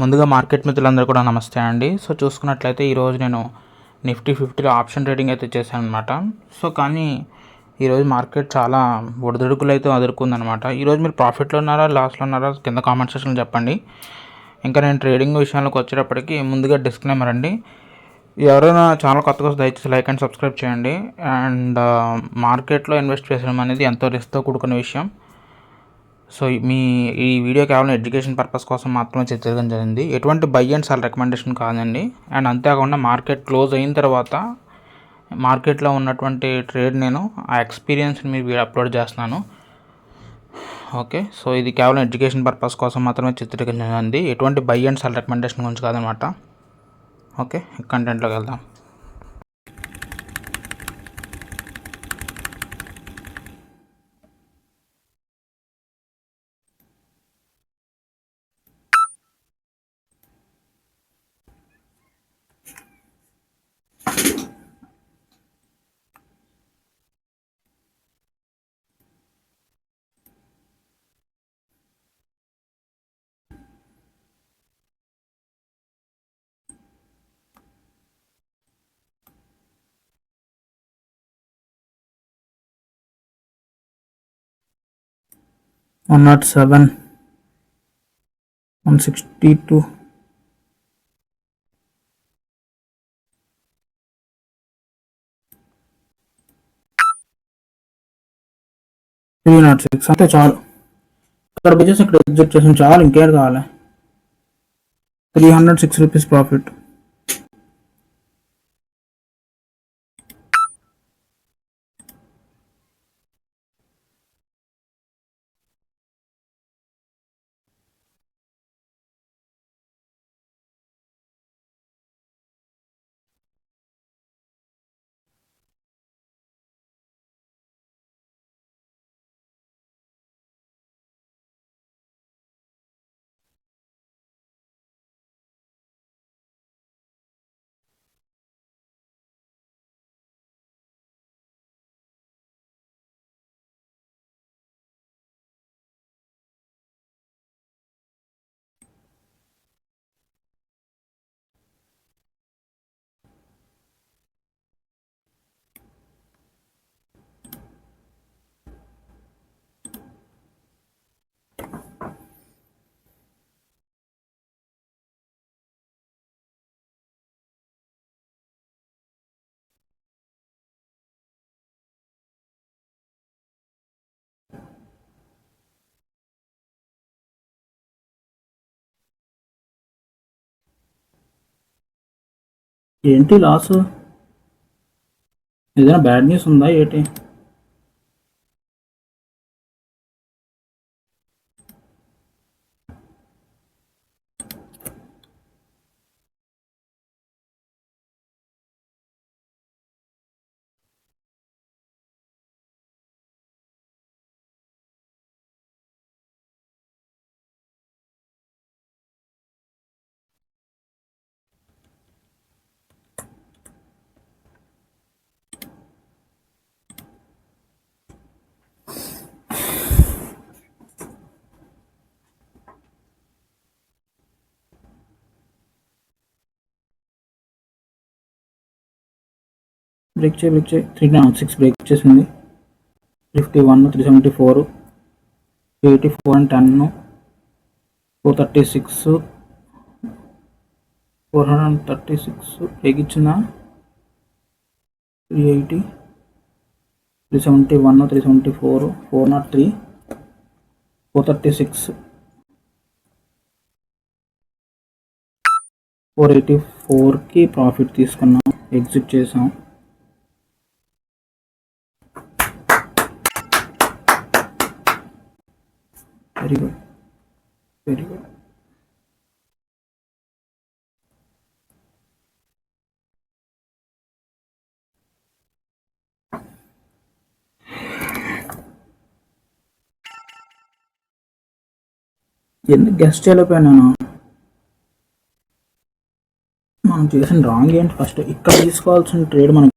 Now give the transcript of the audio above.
ముందుగా మార్కెట్ మిత్రులందరూ కూడా నమస్తే అండి. సో చూసుకున్నట్లయితే ఈరోజు నేను నిఫ్టీ 50లో ఆప్షన్ ట్రేడింగ్ అయితే చేశాను అనమాట. సో కానీ ఈరోజు మార్కెట్ చాలా ఒడిదుడుకులు అయితే ఎదుర్కొందనమాట. ఈరోజు మీరు ప్రాఫిట్లో ఉన్నారా, లాస్లో ఉన్నారా కింద కామెంట్ సెక్షన్లో చెప్పండి. ఇంకా నేను ట్రేడింగ్ విషయానికి వచ్చేటప్పటికి ముందుగా డిస్క్లైమర్ అండి. ఎవరైనా ఛానల్ కొత్తగా దయచేసి లైక్ అండ్ సబ్స్క్రైబ్ చేయండి. అండ్ మార్కెట్లో ఇన్వెస్ట్ చేయడం అనేది ఎంతో రిస్క్తో కూడుకున్న విషయం. సో ఈ వీడియో కేవలం ఎడ్యుకేషన్ పర్పస్ కోసం మాత్రమే చేయడం జరిగింది. ఎటువంటి బై అండ్ సెల్ రికమెండేషన్ కాదండి. అండ్ అంతేకాకుండా మార్కెట్ క్లోజ్ అయిన తర్వాత మార్కెట్లో ఉన్నటువంటి ట్రేడ్ నేను ఆ ఎక్స్పీరియన్స్ని మీరు అప్లోడ్ చేస్తున్నాను. ఓకే, సో ఇది కేవలం ఎడ్యుకేషన్ పర్పస్ కోసం మాత్రమే చిత్రీకరించింది. ఎటువంటి బై అండ్ సెల్ రికమెండేషన్ గురించి కాదనమాట. ఓకే, కంటెంట్లోకి వెళ్దాం. $107, $162, $306 అంతే చాలు. ఇక్కడ వచ్చేసి ఇక్కడ ఎగ్జిట్ చేసాం చాలు, ఇంకేం కావాలి. ₹306 ప్రాఫిట్. ఏంటి లాస్? ఏదైనా బ్యాడ్ న్యూస్ ఉందా ఏంటి? బ్రేక్ చేయి 396 బ్రేక్ చేసింది. 51, 374, 84 and 10, 436, 436 బ్రేక్ ఇచ్చిందా? 380, 371, 374, 403, 436, 484కి ప్రాఫిట్ తీసుకున్నాం, ఎగ్జిట్ చేసాం. Very good. ఎందుకు గెస్ట్ చేయలేకపోయినాను? మనం చేసిన రాంగ్ ఏంటి? ఫస్ట్ ఇక్కడ తీసుకోవాల్సిన ట్రేడ్ మనం